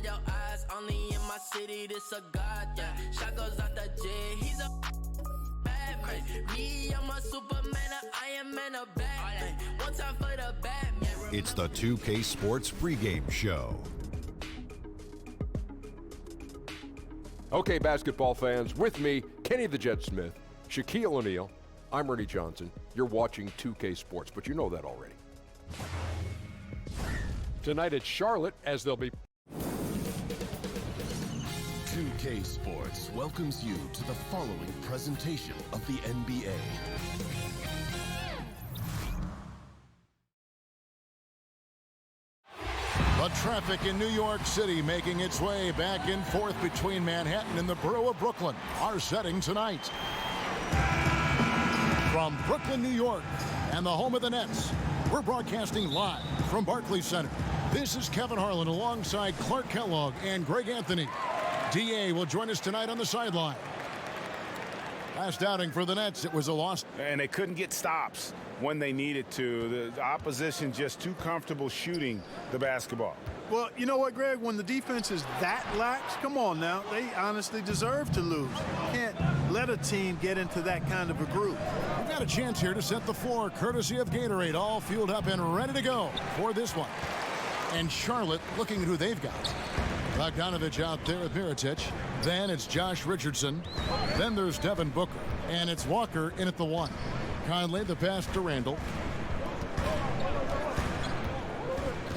your eyes, only in my city, this a god, yeah. Shot goes out the jet, he's a Batman. Me, I'm a Superman, I am in a Batman. One time for the Batman. It's the 2K Sports pregame show. Okay, basketball fans, with me, Kenny the Jet Smith, Shaquille O'Neal, I'm Ernie Johnson. You're watching 2K Sports, but you know that already. Tonight it's Charlotte, as they'll be. 2K Sports welcomes you to the following presentation of the NBA. The traffic in New York City making its way back and forth between Manhattan and the borough of Brooklyn. Our setting tonight. From Brooklyn, New York, and the home of the Nets, we're broadcasting live from Barclays Center. This is Kevin Harlan alongside Clark Kellogg and Greg Anthony. DA will join us tonight on the sideline. Last outing for the Nets, it was a loss. And they couldn't get stops when they needed to. The opposition just too comfortable shooting the basketball. Well, you know what, Greg? When the defense is that lax, come on now, they honestly deserve to lose. You can't let a team get into that kind of a groove. We've got a chance here to set the floor, courtesy of Gatorade, all fueled up and ready to go for this one. And Charlotte looking at who they've got. Bogdanovich out there with Mirotic. Then it's Josh Richardson. Then there's Devin Booker. And it's Walker in at the one. Conley the pass to Randall.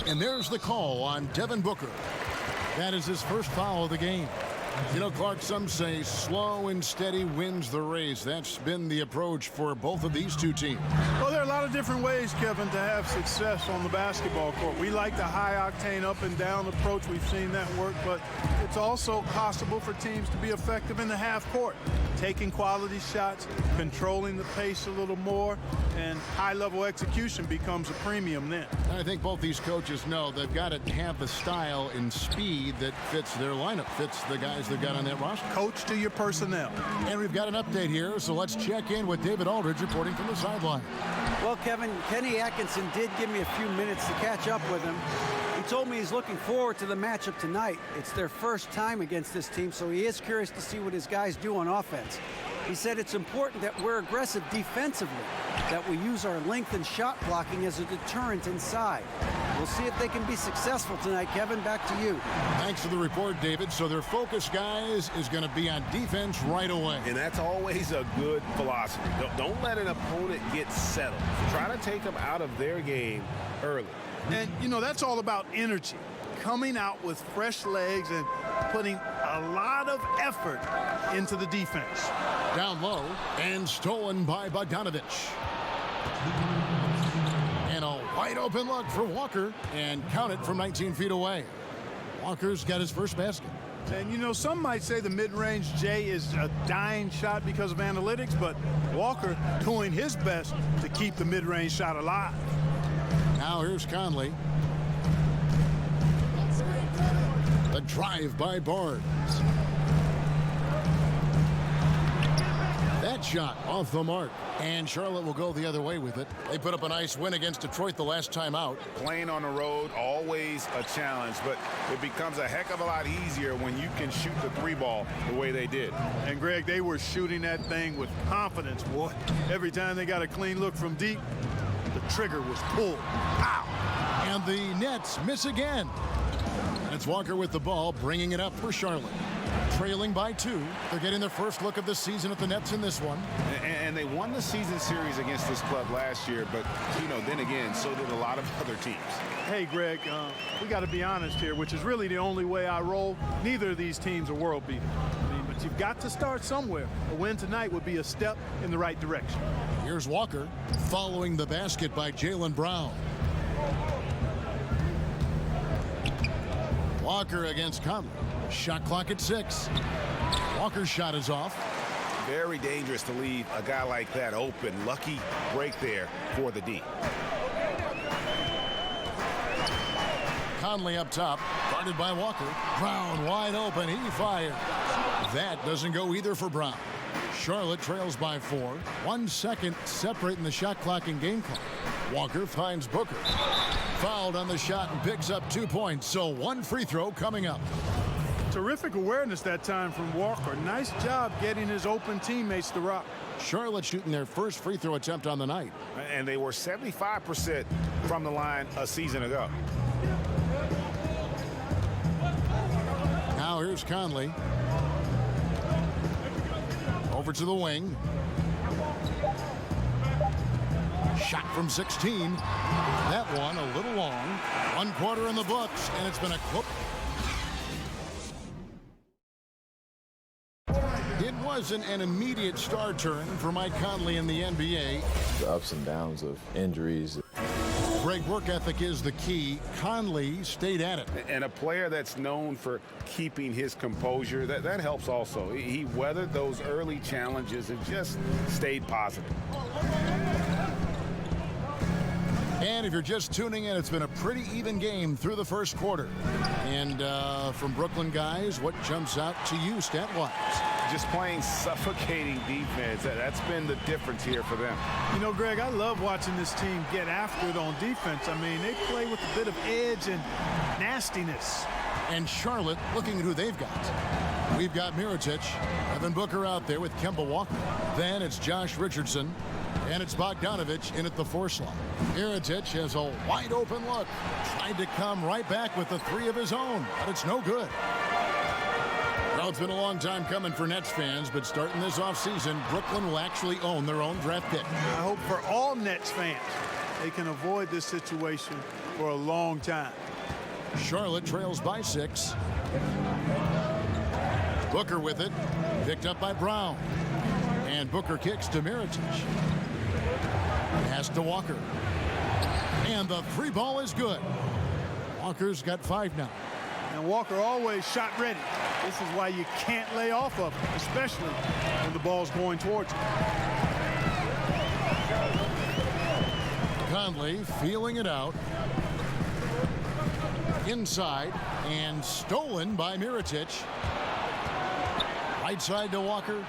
And there's the call on Devin Booker. That is his first foul of the game. You know, Clark, some say slow and steady wins the race. That's been the approach for both of these two teams. Well, there are a lot of different ways, Kevin, to have success on the basketball court. We like the high-octane up-and-down approach. We've seen that work, but it's also possible for teams to be effective in the half court, taking quality shots, controlling the pace a little more, and high-level execution becomes a premium then. I think both these coaches know they've got to have the style and speed that fits their lineup, fits the guys they've got on that roster. Coach to your personnel. And we've got an update here, so let's check in with David Aldridge reporting from the sideline. Well, Kevin, Kenny Atkinson did give me a few minutes to catch up with him. He told me he's looking forward to the matchup tonight. It's their first time against this team, so he is curious to see what his guys do on offense. He said it's important that we're aggressive defensively, that we use our length and shot blocking as a deterrent inside. We'll see if they can be successful tonight. Kevin, back to you. Thanks for the report, David. So their focus, guys, is going to be on defense right away. And that's always a good philosophy. Don't let an opponent get settled. Try to take them out of their game early. And, you know, that's all about energy. Coming out with fresh legs and putting a lot of effort into the defense. Down low and stolen by Bogdanovich. And a wide open look for Walker, and count it from 19 feet away. Walker's got his first basket. And, you know, some might say the mid-range J is a dying shot because of analytics, but Walker doing his best to keep the mid-range shot alive. Now here's Conley. The drive by Barnes. That shot off the mark. And Charlotte will go the other way with it. They put up a nice win against Detroit the last time out. Playing on the road, always a challenge, but it becomes a heck of a lot easier when you can shoot the three ball the way they did. And, Greg, they were shooting that thing with confidence, boy. Every time they got a clean look from deep, the trigger was pulled. Pow! And the Nets miss again. And it's Walker with the ball, bringing it up for Charlotte. Trailing by 2. They're getting their first look of the season at the Nets in this one. And they won the season series against this club last year, but, you know, then again, so did a lot of other teams. Hey, Greg, we got to be honest here, which is really the only way I roll. Neither of these teams are world beaters. But you've got to start somewhere. A win tonight would be a step in the right direction. Here's Walker following the basket by Jaylen Brown. Walker against Conley. Shot clock at 6. Walker's shot is off. Very dangerous to leave a guy like that open. Lucky break there for the D. Conley up top, guarded by Walker. Brown wide open, he fires. That doesn't go either for Brown. Charlotte trails by 4. 1 second separating the shot clock and game clock. Walker finds Booker. fouled on the shot and picks up 2 points. So one free throw coming up. Terrific awareness that time from Walker. Nice job getting his open teammates to rock. Charlotte shooting their first free throw attempt on the night. And they were 75% from the line a season ago. Now here's Conley. Over to the wing. Shot from 16. That one a little long. 1 quarter in the books, and it's been a close. It wasn't an immediate star turn for Mike Conley in the NBA. The ups and downs of injuries. Great work ethic is the key. Conley stayed at it. And a player that's known for keeping his composure, that helps also. He weathered those early challenges and just stayed positive. And if you're just tuning in, it's been a pretty even game through the first quarter. And from Brooklyn guys, what jumps out to you stat-wise? Just playing suffocating defense. That's been the difference here for them. You know, Greg, I love watching this team get after it on defense. I mean, they play with a bit of edge and nastiness. And Charlotte looking at who they've got. We've got Mirotic, Devin Booker out there with Kemba Walker. Then it's Josh Richardson. And it's Bogdanovich in at the 4 slot. Mirotic has a wide open look. Tried to come right back with the 3 of his own, but it's no good. Well, it's been a long time coming for Nets fans, but starting this offseason, Brooklyn will actually own their own draft pick. I hope for all Nets fans, they can avoid this situation for a long time. Charlotte trails by 6. Booker with it, picked up by Brown. And Booker kicks to Mirotic. Pass to Walker. And the 3 ball is good. Walker's got 5 now. And Walker always shot ready. This is why you can't lay off of him, especially when the ball's going towards you. Conley feeling it out. Inside and stolen by Mirotic. Right side to Walker.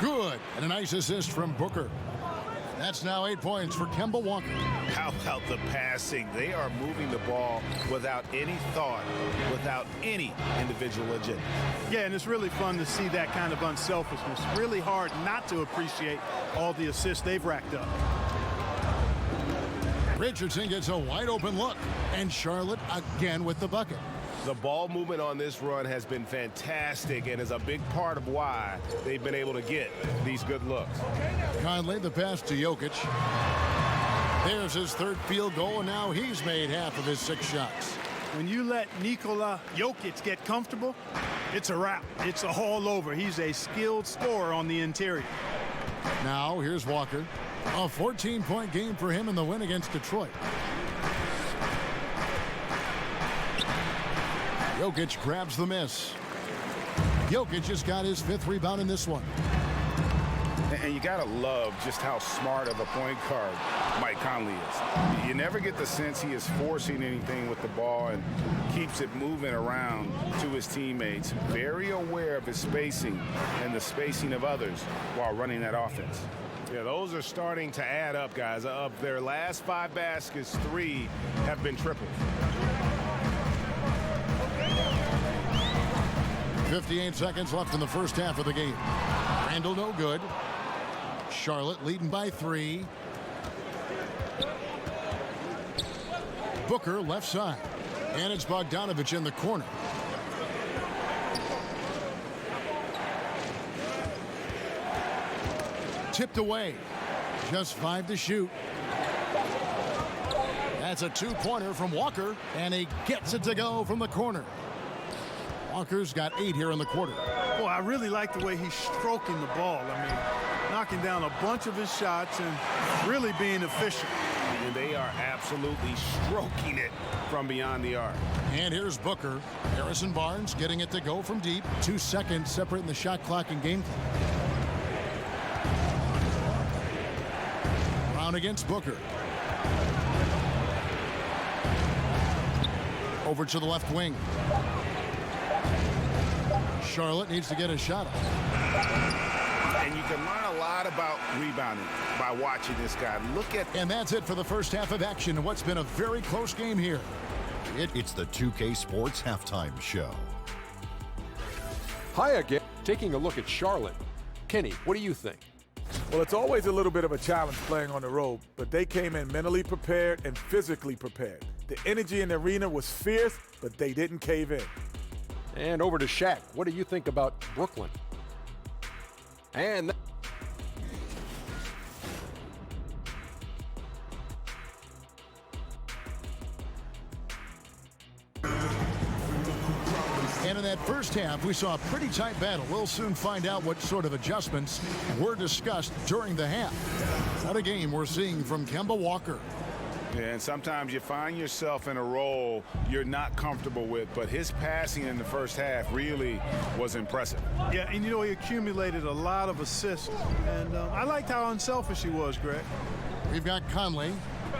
Good. And a nice assist from Booker. That's now 8 points for Kemba Walker. How about the passing? They are moving the ball without any thought, without any individual agenda. Yeah, and it's really fun to see that kind of unselfishness. Really hard not to appreciate all the assists they've racked up. Richardson gets a wide open look. And Charlotte again with the bucket. The ball movement on this run has been fantastic and is a big part of why they've been able to get these good looks. Conley, the pass to Jokic. There's his 3rd field goal, and now he's made half of his 6 shots. When you let Nikola Jokic get comfortable, it's a wrap. It's all over. He's a skilled scorer on the interior. Now here's Walker. A 14-point game for him in the win against Detroit. Jokic grabs the miss. Jokic just got his 5th rebound in this one. And you got to love just how smart of a point guard Mike Conley is. You never get the sense he is forcing anything with the ball and keeps it moving around to his teammates. Very aware of his spacing and the spacing of others while running that offense. Yeah, those are starting to add up, guys. Of their last 5 baskets, 3 have been triples. 58 seconds left in the first half of the game. Randall no good. Charlotte leading by 3. Booker left side. And it's Bogdanovich in the corner. Tipped away. Just 5 to shoot. That's a 2-pointer from Walker. And he gets it to go from the corner. Walker's got 8 here in the quarter. Boy, I really like the way he's stroking the ball. I mean, knocking down a bunch of his shots and really being efficient. And they are absolutely stroking it from beyond the arc. And here's Booker. Harrison Barnes getting it to go from deep. 2 seconds separating the shot clock and game clock. Brown against Booker. Over to the left wing. Charlotte needs to get a shot up. And you can learn a lot about rebounding by watching this guy. Look at... And that's it for the first half of action in what's been a very close game here. It's the 2K Sports Halftime Show. Hi again. Taking a look at Charlotte. Kenny, what do you think? Well, it's always a little bit of a challenge playing on the road, but they came in mentally prepared and physically prepared. The energy in the arena was fierce, but they didn't cave in. And over to Shaq. What do you think about Brooklyn? And in that first half, we saw a pretty tight battle. We'll soon find out what sort of adjustments were discussed during the half. What a game we're seeing from Kemba Walker. Yeah, and sometimes you find yourself in a role you're not comfortable with, but his passing in the first half really was impressive. Yeah, and you know, he accumulated a lot of assists. And I liked how unselfish he was, Greg. We've got Conley,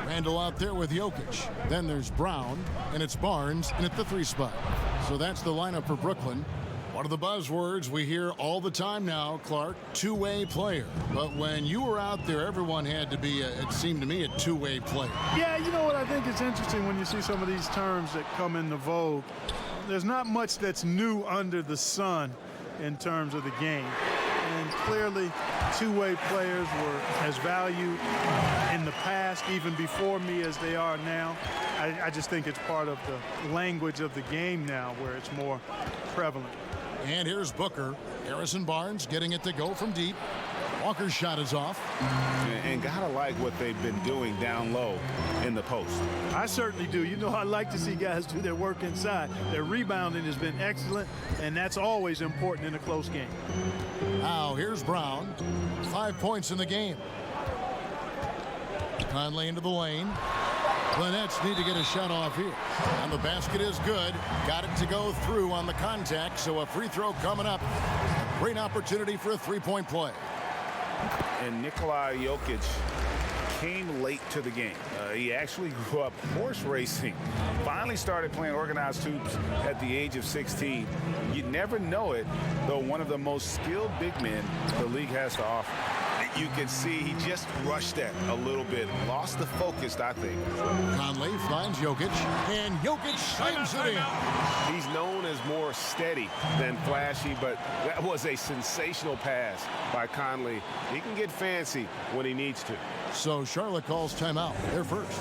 Randall out there with Jokic. Then there's Brown, and it's Barnes in at the 3 spot. So that's the lineup for Brooklyn. One of the buzzwords we hear all the time now, Clark, two-way player. But when you were out there, everyone had to be, it seemed to me, a two-way player. Yeah, you know what? I think it's interesting when you see some of these terms that come into vogue. There's not much that's new under the sun in terms of the game. And clearly, two-way players were as valued in the past, even before me, as they are now. I just think it's part of the language of the game now where it's more prevalent. And here's Booker. Harrison Barnes getting it to go from deep. Walker's shot is off. And gotta like what they've been doing down low in the post. I certainly do. You know, I like to see guys do their work inside. Their rebounding has been excellent, and that's always important in a close game. Now here's Brown. 5 points in the game. Conley into the lane. The Nets need to get a shot off here. And the basket is good. Got it to go through on the contact, so a free throw coming up. Great opportunity for a three-point play. And Nikola Jokic came late to the game. He actually grew up horse racing. Finally started playing organized hoops at the age of 16. You never know it, though one of the most skilled big men the league has to offer. You can see he just rushed that a little bit. Lost the focus, I think. Conley finds Jokic, and Jokic slams it in. He's known as more steady than flashy, but that was a sensational pass by Conley. He can get fancy when he needs to. So Charlotte calls timeout. They're first.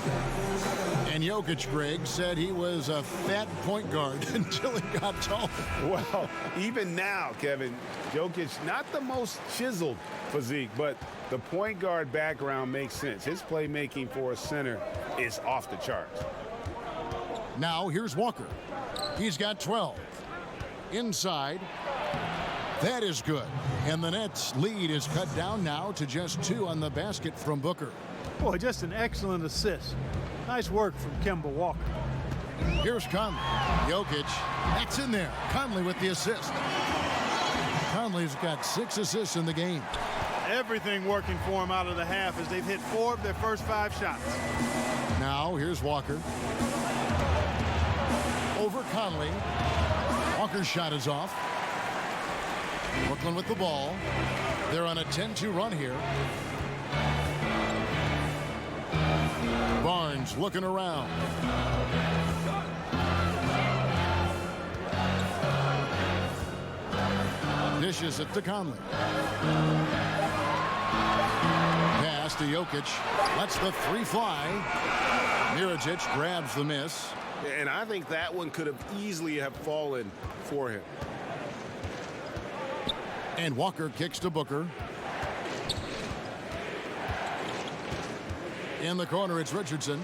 And Jokic, Greg, said he was a fat point guard until he got tall. Well, even now, Kevin, Jokic, not the most chiseled physique, but the point guard background makes sense. His playmaking for a center is off the charts. Now here's Walker. He's got 12. Inside. That is good. And the Nets' lead is cut down now to just 2 on the basket from Booker. Boy, just an excellent assist. Nice work from Kemba Walker. Here's Conley. Jokic. That's in there. Conley with the assist. Conley's got 6 assists in the game. Everything working for him out of the half as they've hit 4 of their first 5 shots. Now here's Walker. Over Conley. Walker's shot is off. Brooklyn with the ball. They're on a 10-2 run here. Barnes looking around. Dishes it to Conley. Pass to Jokic. Lets the 3 fly. Mirotic grabs the miss. And I think that one could have easily have fallen for him. And Walker kicks to Booker. In the corner, it's Richardson.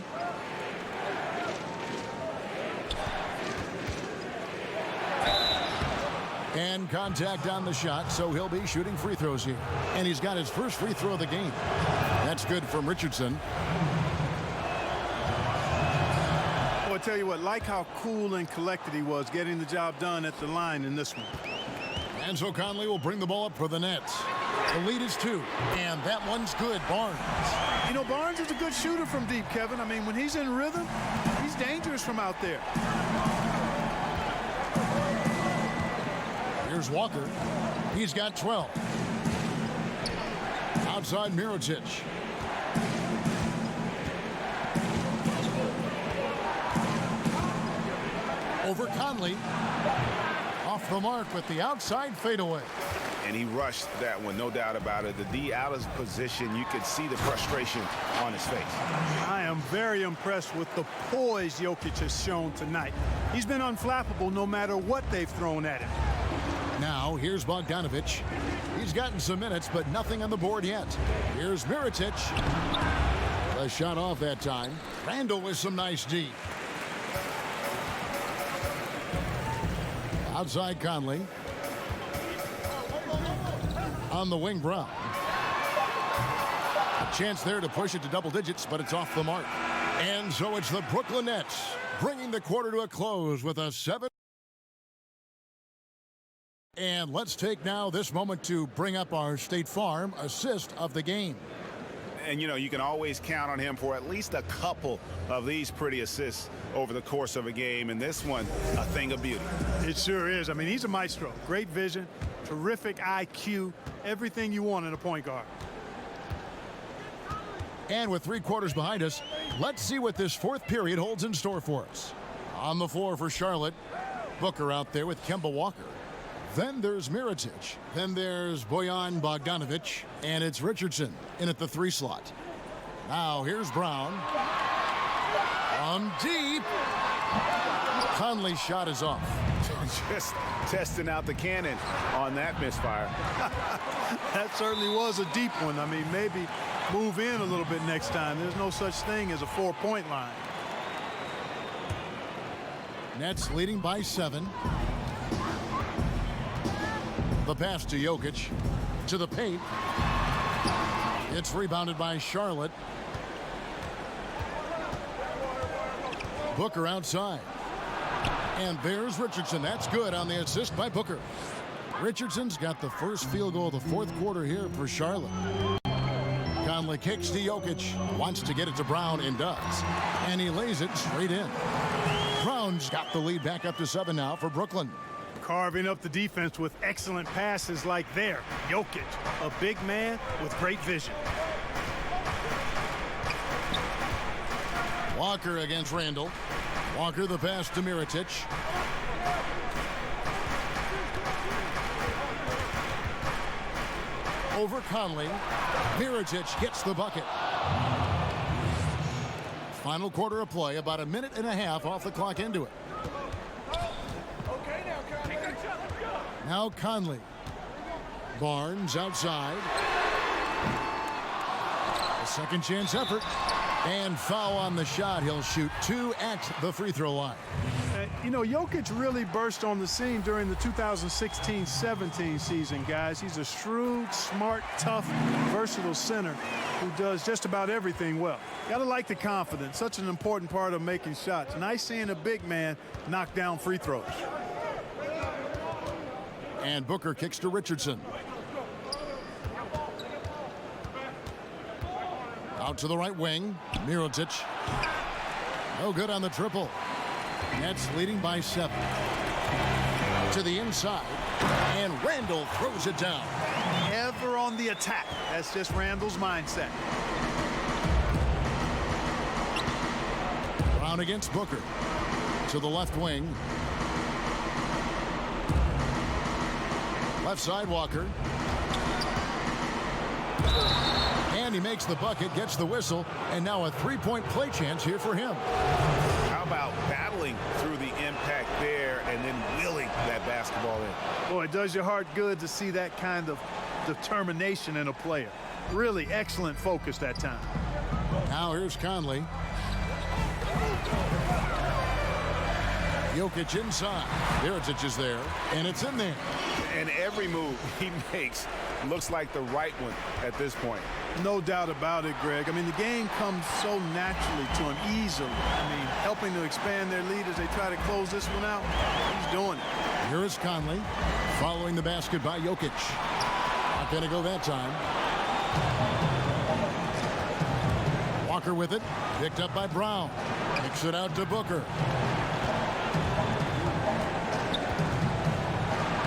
And contact on the shot, so he'll be shooting free throws here. And he's got his first free throw of the game. That's good from Richardson. Well, I tell you what, like how cool and collected he was getting the job done at the line in this one. And so Conley will bring the ball up for the Nets. The lead is 2, and that one's good. Barnes. You know, Barnes is a good shooter from deep, Kevin. I mean, when he's in rhythm, he's dangerous from out there. Here's Walker. He's got 12. Outside Mirotic. Over Conley. Off the mark with the outside fadeaway. And he rushed that one, no doubt about it. The D out of position, you could see the frustration on his face. I am very impressed with the poise Jokic has shown tonight. He's been unflappable no matter what they've thrown at him. Now, here's Bogdanovic. He's gotten some minutes, but nothing on the board yet. Here's Mirotic. A shot off that time. Randall with some nice D. Outside Conley. On the wing, Brown. A chance there to push it to double digits, but it's off the mark. And so it's the Brooklyn Nets bringing the quarter to a close with a 7. And let's take now this moment to bring up our State Farm assist of the game. And, you know, you can always count on him for at least a couple of these pretty assists over the course of a game. And this one, a thing of beauty. It sure is. I mean, he's a maestro. Great vision, terrific IQ, everything you want in a point guard. And with 3 quarters behind us, let's see what this fourth period holds in store for us. On the floor for Charlotte, Booker out there with Kemba Walker. Then there's Mirotic. Then there's Bojan Bogdanovic. And it's Richardson in at the 3 slot. Now here's Brown. From deep. Conley's shot is off. Just testing out the cannon on that misfire. That certainly was a deep one. I mean, maybe move in a little bit next time. There's no such thing as a 4-point line. Nets leading by 7. The pass to Jokic. To the paint. It's rebounded by Charlotte. Booker outside. And there's Richardson. That's good on the assist by Booker. Richardson's got the first field goal of the fourth quarter here for Charlotte. Conley kicks to Jokic. Wants to get it to Brown and does. And he lays it straight in. Brown's got the lead back up to 7 now for Brooklyn. Carving up the defense with excellent passes like there. Jokic, a big man with great vision. Walker against Randall. Walker the pass to Mirotic. Over Conley. Mirotic gets the bucket. Final quarter of play, about 1.5 minutes off the clock into it. Now Conley. Barnes outside. A second chance effort. And foul on the shot. He'll shoot 2 at the free throw line. You know, Jokic really burst on the scene during the 2016-17 season, guys. He's a shrewd, smart, tough, versatile center who does just about everything well. Gotta like the confidence. Such an important part of making shots. Nice seeing a big man knock down free throws. And Booker kicks to Richardson. Out to the right wing. Mirotic. No good on the triple. Nets leading by 7. To the inside. And Randall throws it down. Ever on the attack. That's just Randall's mindset. Brown against Booker. To the left wing. Left side, Walker. And he makes the bucket, gets the whistle, and now a 3-point play chance here for him. How about battling through the impact there and then wheeling that basketball in? Boy, it does your heart good to see that kind of determination in a player. Really excellent focus that time. Now here's Conley. Jokic inside. Mirotic is there, and it's in there. And every move he makes looks like the right one at this point. No doubt about it, Greg. I mean, the game comes so naturally to him, easily. I mean, helping to expand their lead as they try to close this one out. He's doing it. Here is Conley following the basket by Jokic. Not going to go that time. Walker with it. Picked up by Brown. Kicks it out to Booker.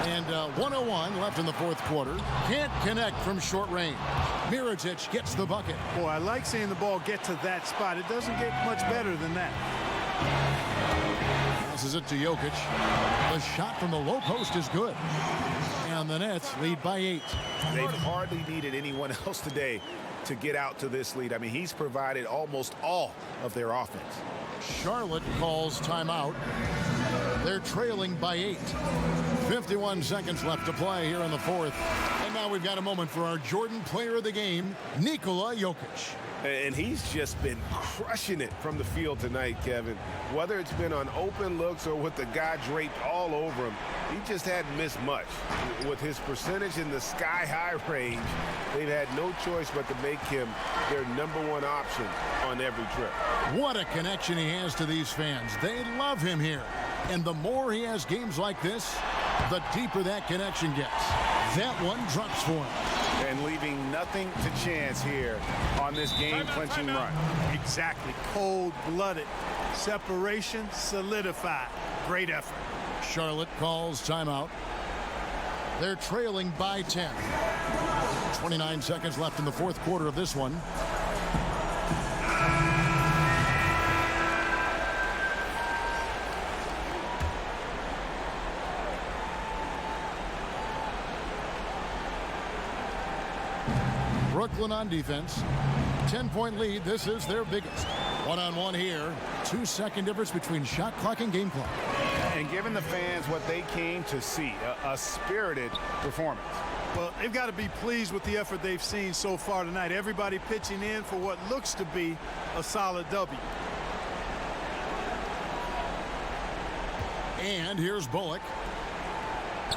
And 1:01 left in the fourth quarter. Can't connect from short range. Mirotic gets the bucket. Boy, I like seeing the ball get to that spot. It doesn't get much better than that. Passes it to Jokic. The shot from the low post is good. And the Nets lead by 8. They've hardly needed anyone else today to get out to this lead. I mean, he's provided almost all of their offense. Charlotte calls timeout. They're trailing by 8. 51 seconds left to play here in the fourth. And now we've got a moment for our Jordan player of the game, Nikola Jokic. And he's just been crushing it from the field tonight, Kevin. Whether it's been on open looks or with the guy draped all over him, he just hadn't missed much. With his percentage in the sky-high range, they've had no choice but to make him their #1 option on every trip. What a connection he has to these fans. They love him here. And the more he has games like this, the deeper that connection gets. That one drops for him. And leaving nothing to chance here on this game-clinching run. Exactly. Cold-blooded. Separation solidified. Great effort. Charlotte calls timeout. They're trailing by 10. 29 seconds left in the fourth quarter of this one. Brooklyn on defense. 10-point lead. This is their biggest. One-on-one here. 2-second difference between shot clock and game clock. And giving the fans what they came to see, a spirited performance. Well, they've got to be pleased with the effort they've seen so far tonight. Everybody pitching in for what looks to be a solid W. And here's Bullock.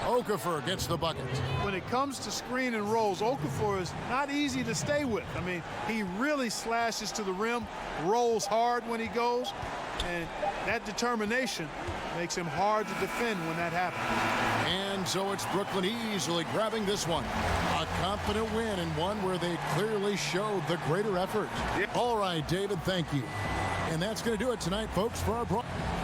Okafor gets the bucket. When it comes to screen and rolls, Okafor is not easy to stay with. I mean, he really slashes to the rim, rolls hard when he goes, and that determination makes him hard to defend when that happens. And so it's Brooklyn easily grabbing this one. A confident win, and one where they clearly showed the greater effort. All right, David, thank you. And that's going to do it tonight, folks, for our broadcast.